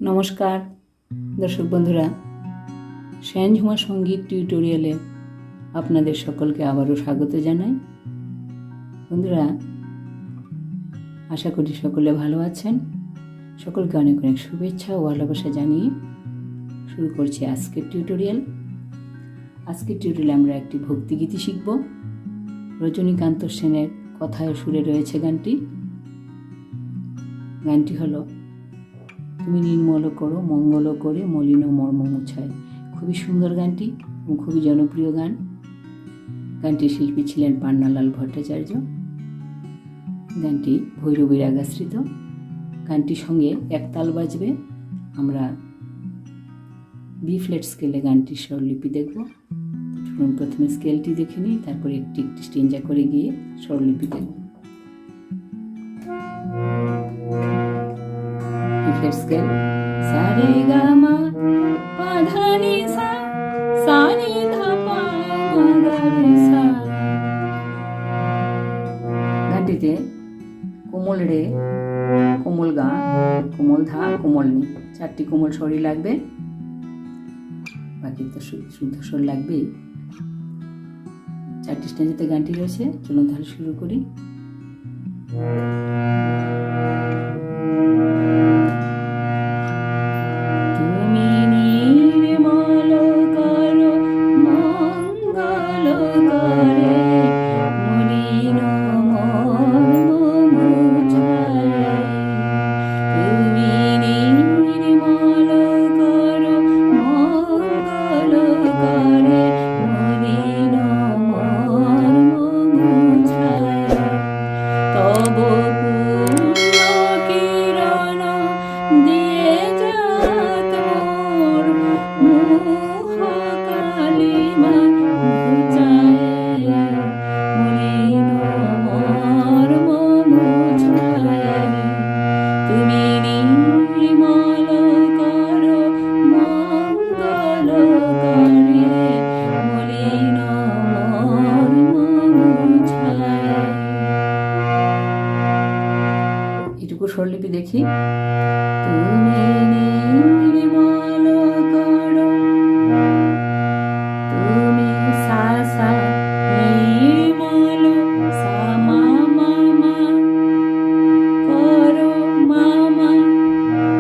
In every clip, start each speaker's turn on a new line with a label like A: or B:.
A: নমস্কার দর্শক বন্ধুরা, শ্যানঝুমা সঙ্গীত টিউটোরিয়ালে আপনাদের সকলকে আবারও স্বাগত জানাই। বন্ধুরা, আশা করি সকলে ভালো আছেন। সকলকে অনেক অনেক শুভেচ্ছা ও ভালোবাসা জানিয়ে শুরু করছি আজকের টিউটোরিয়াল। আজকের টিউটোরিয়ালে আমরা একটি ভক্তিগীতি শিখব। রজনীকান্ত সেনের কথায় সুরে রয়েছে গানটি। গানটি হলো তুমি নির্মল করো মঙ্গল করে মলিন মর্ম মুছায়। খুবই সুন্দর গানটি এবং খুবই জনপ্রিয় গান। গানটির শিল্পী ছিলেন পান্নালাল ভট্টাচার্য। গানটি ভৈরবী রাগাশ্রিত। গানটির সঙ্গে একতাল বাজবে। আমরা বি ফ্ল্যাট স্কেলে গানটির স্বরলিপি দেখব। প্রথমে স্কেলটি দেখে নিই, তারপরে একটি একটি স্টেঞ্জা করে গিয়ে স্বরলিপি দেখব। স্কেল সা রে গা মা পা ধা নি সা সা নি ধা পা মা গা রে সা। গানটিতে কোমল রে, কোমল গা, কোমল ধা, কোমল নি, চারটি কোমল স্বরই লাগবে। বাকি তো শুদ্ধ স্বর লাগবেই। চারটি স্টেঞ্জেতে গানটি রয়েছে। চলুন তাহলে শুরু করি। স্বরলিপি দেখি। তুমি নির্মল করো, তুমি সা সা নির্মল সা মা মা মা করো মা মা,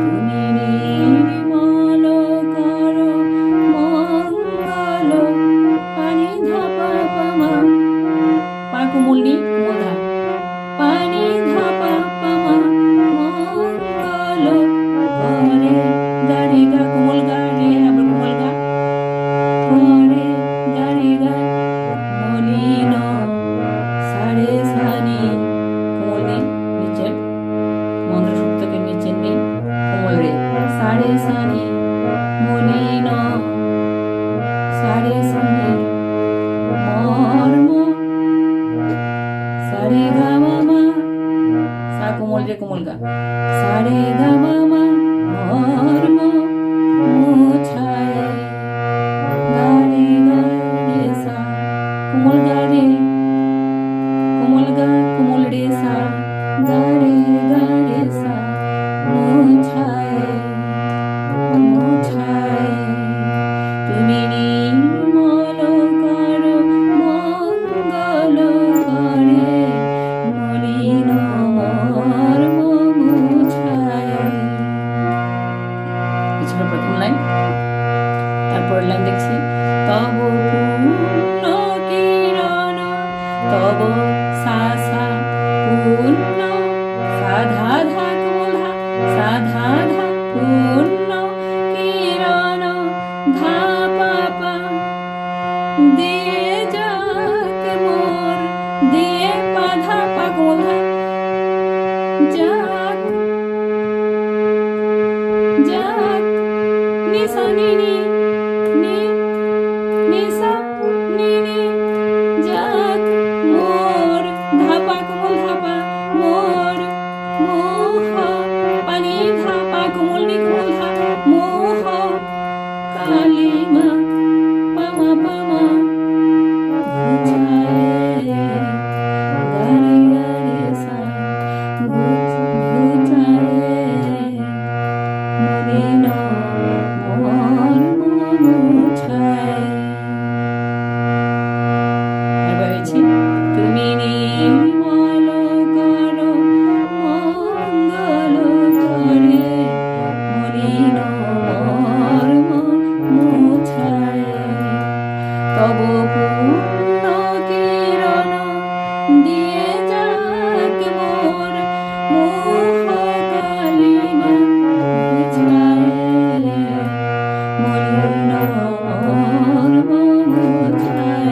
A: তুমি নির্মল করো মঙ্গল পানি ধা পা পা মা, পা কোমল নি কোমল ধা, পানি ধা পা পা মা কোমল গা সা রে গা মা মা মর্ম মুছায় গা রে সা কোমল গা রে সা গা রে সা মুছায় তুমি নির্মল করো মঙ্গল করে মলিন মর্ম মুছায়। ছিল প্রথম লাইন। তারপর লাইন দেখছি। তব পূর্ণ কিরণ, তব সা সা পূর্ণ সা ধা ধা কোমল ধা, সা ধা ধা পূর্ণ কিরণ ধা পা পা দিয়ে যাক মোর, দিয়ে পা ধা পা কোমল ধা যাক যাক নি সা নি নি নি নি সা নি নি যাক মোর ধা পা কোমল ধা পা মোর মোহ পানি ধা পা কোমল নি কোমল ধা মোহ কালী মা পা মা পা মা ঘুচায় গা রে সা ঘুচায় মলিন তব পূর্ণ কিরণ দিয়ে যাক মোর মোহ কালিমা ছায়ে মলিন মোর ছায়ে।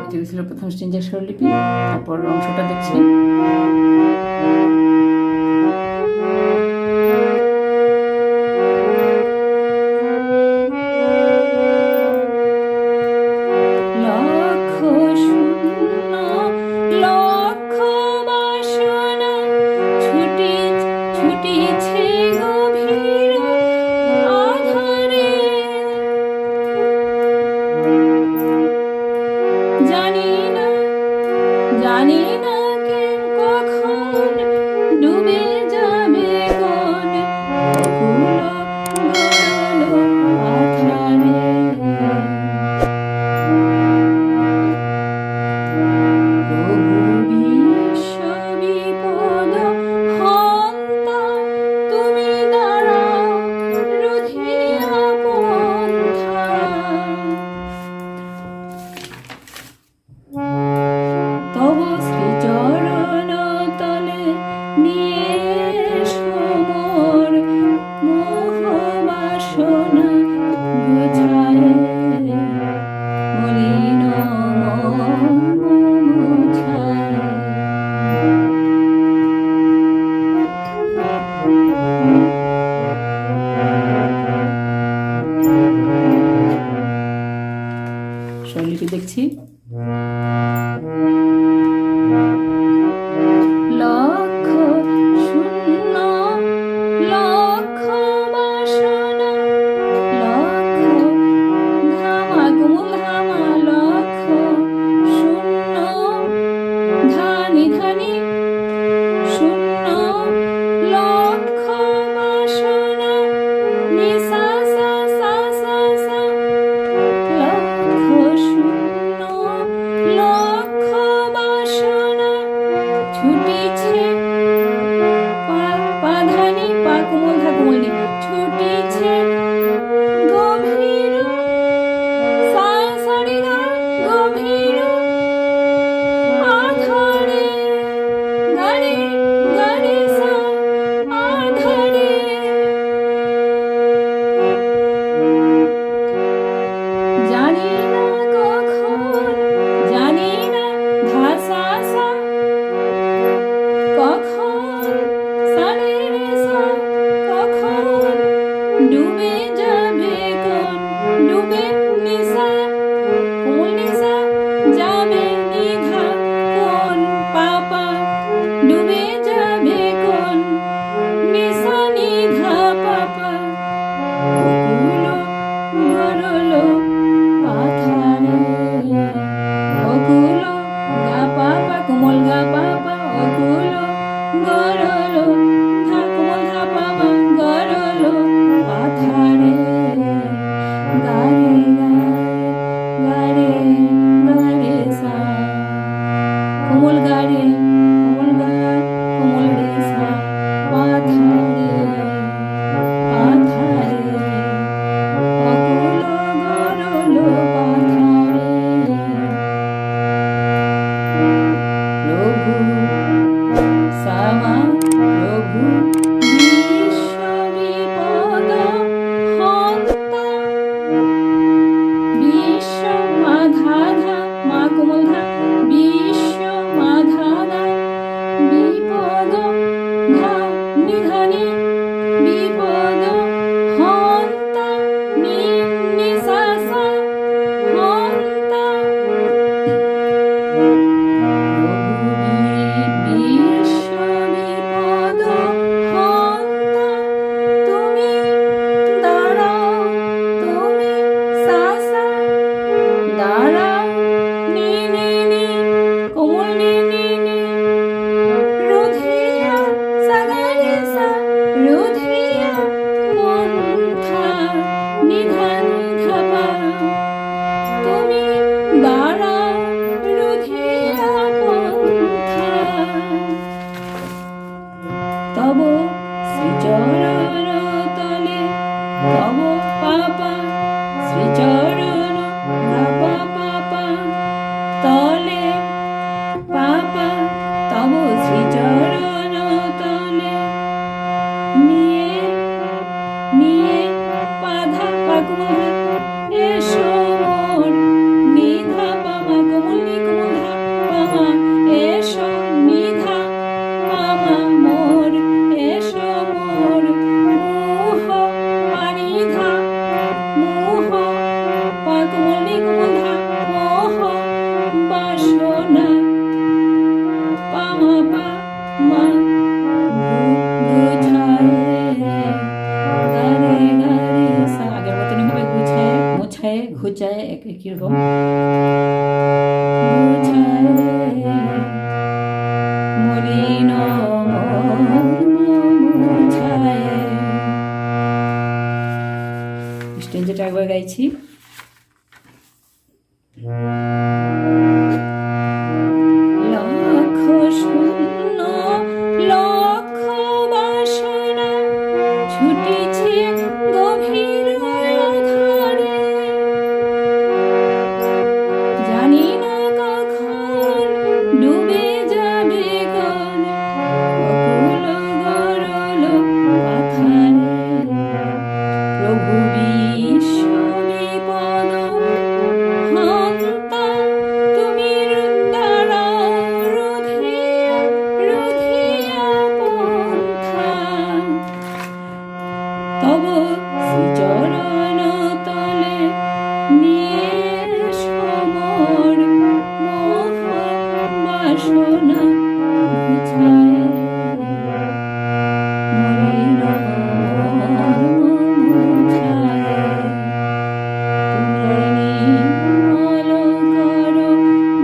A: এটি ছিল প্রথম স্টেঞ্জের স্বরলিপি। তারপর অংশটা দেখছি। ছুটিছে গভীর আধারে, জানি না কে কখন ডুবে যাবে কোন অকুল গরল আধারে। প্রভু বিশ্ববিপদ হন্তা, তুমি দাঁড়াও রুধিয়া পন্থা। তব শ্রীচরণ তলে নিয়ে মোর মোহ বাসনা গুছায়ে মলিন মুছায়ে। স্বরলিপি দেখছি। লক্ষ শূন্য লক্ষ বাসনা, লক্ষ ধামা কুমুল ধামা, লক্ষ শূন্য ধানি ধানি শূন্য লক্ষ বাসনা নিসা সা সা সা সা। লক্ষ শূন্য শ্রীচরণ পা পা পা তলে পা পা তব শ্রীচরণ তলে নিয়ে নিয়ে পাধা পাকুমা এসো মোর নিধা পামা কোমল কোমধা পামা এসো নিধা পামা মোর এসো মোর মোহ পানিধা মোহ পাকুমল কোমধা মোহ বাসনা পামা পা মা আগের মতনই হবে গুছায় মোছায় ঘুচায় একই রকম মলিন স্টেঞ্জটা একবার গাইছি। লক্ষ শূন্য লক্ষ বাসনা ছুটিছে গভীর অধরে, জানি না কখন ডুবে যাবে কোন অকুল গরল পাথারে। প্রভু বিশ্ব বিপদ হন্তা তুমি দাঁড়াও রুধিয়া রুধিয়া পন্থা, তব শ্রীচরণ তলে নিয়ে সমর মোহ বাসনা ঘুচায় মলিন মুছায়। তুমি নির্মল করো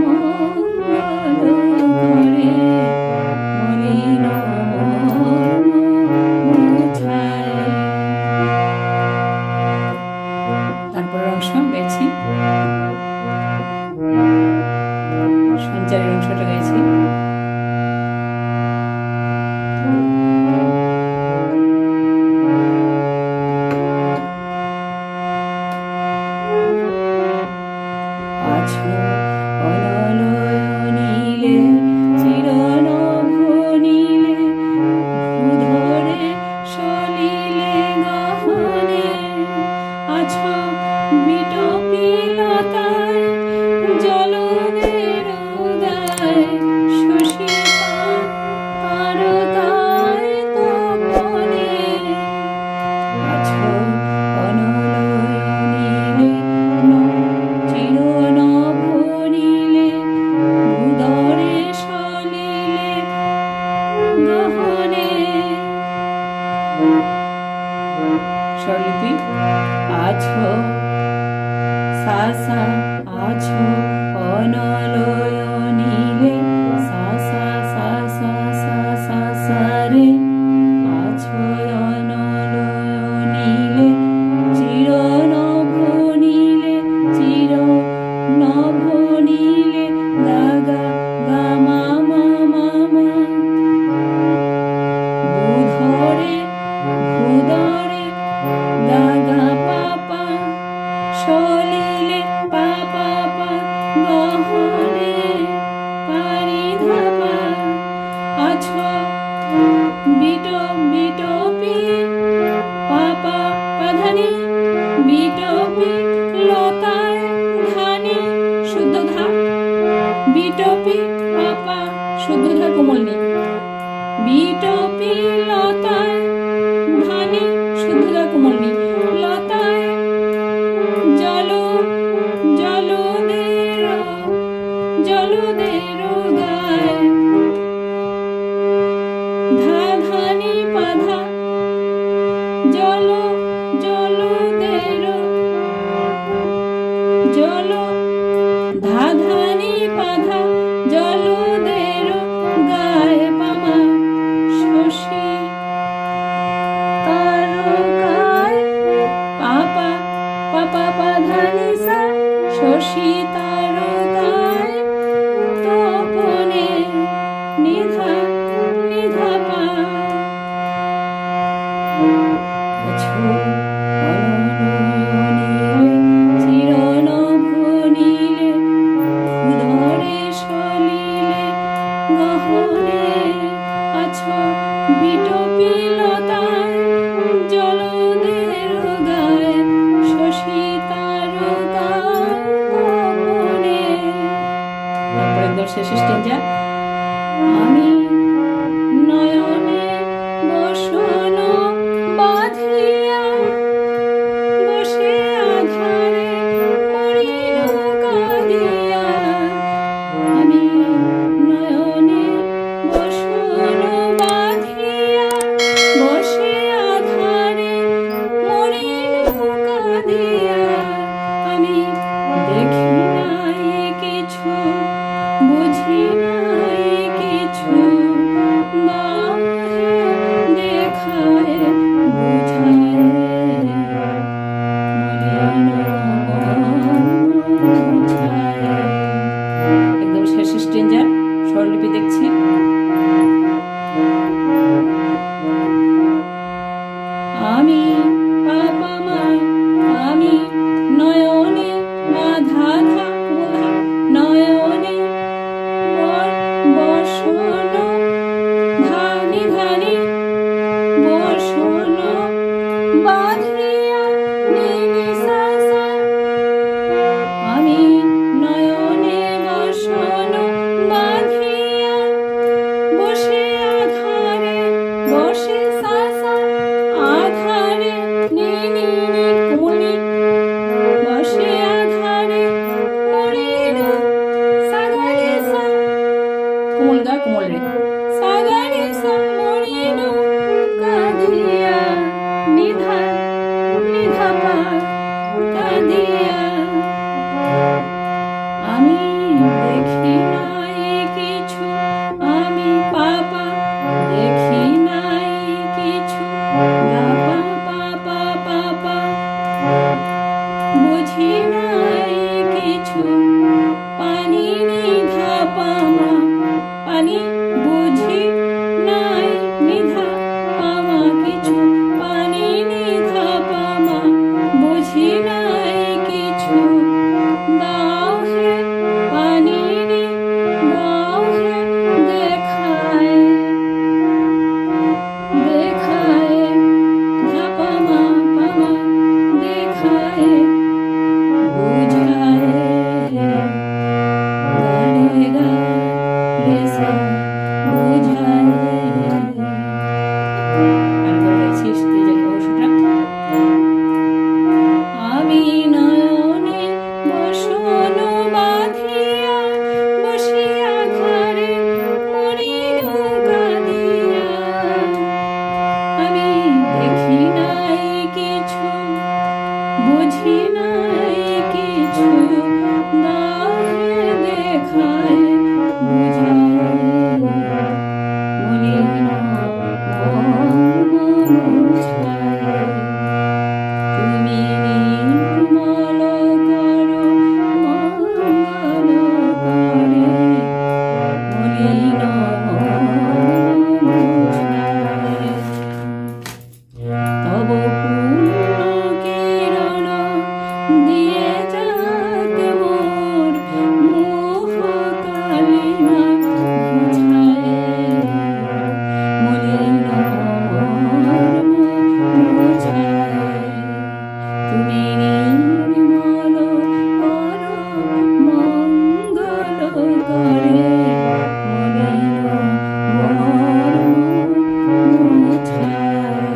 A: মঙ্গল করে মলিন মুছায়। তারপর অংশ গেছি, সঞ্চারের অংশটা গেছি। আছো অনলনীলে চিরনভ নীলে ভূধরে সলিলে গহনে, আছো বিটপিলতায় জলদের উদয় শশিতা তারকায় তপনে, আছো অনলনীলে চিরনভ নীলে ভূধরে সলিলে গহনে। স্বরলিপি আছো সা সা আছো অনলনীলে সা সা সা সা সা সা সা রে, আছো অনলনীলে চিরনভ নীলে চির নভ নীলে গা গা গা মা মা মা মা, বুধরে ভূদরে গা গা পা পা সলিলে পা পা পা গহনে পারিধা পা, আছো বিট বিটপি পা পা পাধানি বিটপি লতায় ধানি শুদ্ধ ধা বিটপি পা পা শুদ্ধ ধা কোমল নি বিটপি লতায় ধানি শুদ্ধ ধা কোমল নি লতায় জল জলদের গায় ধা ধানি পাধা জলদের জল ধা ধানি পাধা জলদের গায় পামা শশী তারকায় পাপা পাপা পাধানি সা শশী তারকায় তপনে নিধা নিধা পা, আছো অনলনীলে শেষ স্টেঞ্জা। আমি নয়নে বসন বাঁধিয়া বসে আধারে মরিল কাঁদিয়া। আমি নয়নে বসন বাঁধিয়া বসে আধারে মরিল কাঁদিয়া। আমি দেখি নাই কিছু, বুঝি নাই কিছু, দেখায় বুঝায় একদম শেষ স্টেঞ্জার স্বরলিপি দেখছি। আমি পাপা মা, আমি নয়নে আধা ধা নয়নে বসন ধানি ধানি বসন বাঁধিয়া নিনি সা সা। আমি নয়নে বসন বাঁধিয়া বসে আধারে বসে সা সা আধারে নিনি নি কোনি বসে আধারে মরিল সাগারে সা কোমল গা কোমল রে সাগারে সা মরিল কাঁদিয়া নিধা নিধা পা কাঁদিয়া। আমি দেখি নাই কিছু, আমি পাপা দেখি নাই কিছু, গা পা পা পা পা বুঝি নাই কিছু, পানি নিধা পামা পানি বুঝি নাই নিধা পামা কিছু, পানি নিধা পামা বুঝি নাই কিছু। দাও হে পানি নি দাও হে দেখায় দেখায় ধা পামা পামা দেখায় বুঝায় গারে গা রে সা বুঝায়। আরেকবার গাইছি স্টেজের অংশটা। আমি নয়নে বসন বাঁধিয়া বসিয়া ঘরে মরিল কাঁদিয়া। আমি দেখি নাই কিছু, বুঝি নাই কিছু, দাও হে দেখায় বুঝায় মলিন মন মুছায়। তুমি নির্মল করো মঙ্গল করে মলিন মন মুছায়। তব পূর্ণ কিরণ দিয়ে যাক মোর মোহ কালিমা ঘুচায় মলিন মন মুছায়। তুমি নির্মল করো মঙ্গল করে মলিন মন মুছায়।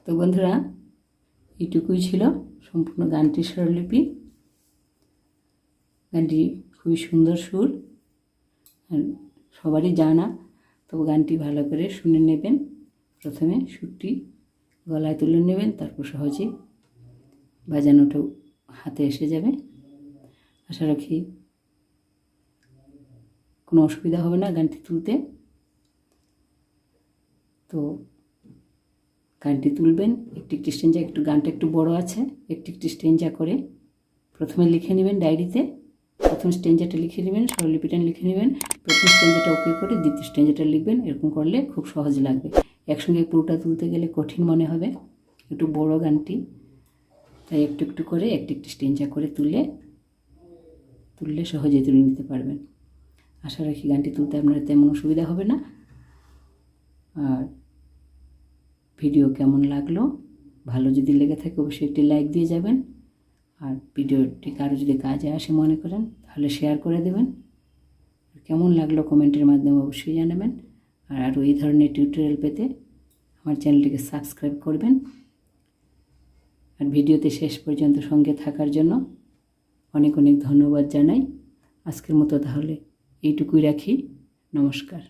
A: তো বন্ধুরা, এটুকুই ছিল সম্পূর্ণ গানটির স্বরলিপি। গানটি খুবই সুন্দর সুর, আর সবারই জানা, তবু গানটি ভালো করে শুনে নেবেন। প্রথমে সুরটি গলায় তুলে নেবেন, তারপর সহজে বাজানোটাও হাতে এসে যাবে। আশা রাখি কোনো অসুবিধা হবে না গানটি তুলতে। তো গানটি তুলবেন একটি একটি স্টেঞ্জা, একটু গানটা একটু বড় আছে, একটি একটি স্টেঞ্জা করে প্রথমে লিখে নেবেন ডায়েরিতে। প্রথম স্টেঞ্জাটা লিখে নেবেন, স্বরলিপিটা লিখে নেবেন, প্রথম স্টেঞ্জাটা ওকে করে দ্বিতীয় স্টেঞ্জাটা লিখবেন। এরকম করলে খুব সহজ লাগবে। একসঙ্গে পুরোটা তুলতে গেলে কঠিন মনে হবে, একটু বড় গানটি, তাই একটু একটু করে একটি একটি স্টেঞ্জা করে তুললে সহজে তুলে নিতে পারবেন। আশা রাখি গানটি তুলতে আপনার তেমন অসুবিধা হবে না। আর ভিডিও কেমন লাগলো, ভালো যদি লেগে থাকে অবশ্যই একটি লাইক দিয়ে যাবেন। আর ভিডিওটি কারো যদি কাজে আসে মনে করেন তাহলে শেয়ার করে দেবেন। কেমন লাগলো কমেন্টের মাধ্যমে অবশ্যই জানাবেন। আর আরও এই ধরনের টিউটোরিয়াল পেতে আমার চ্যানেলটিকে সাবস্ক্রাইব করবেন। আর ভিডিওতে শেষ পর্যন্ত সঙ্গে থাকার জন্য অনেক অনেক ধন্যবাদ জানাই। আজকের মতো তাহলে এইটুকুই রাখি। নমস্কার।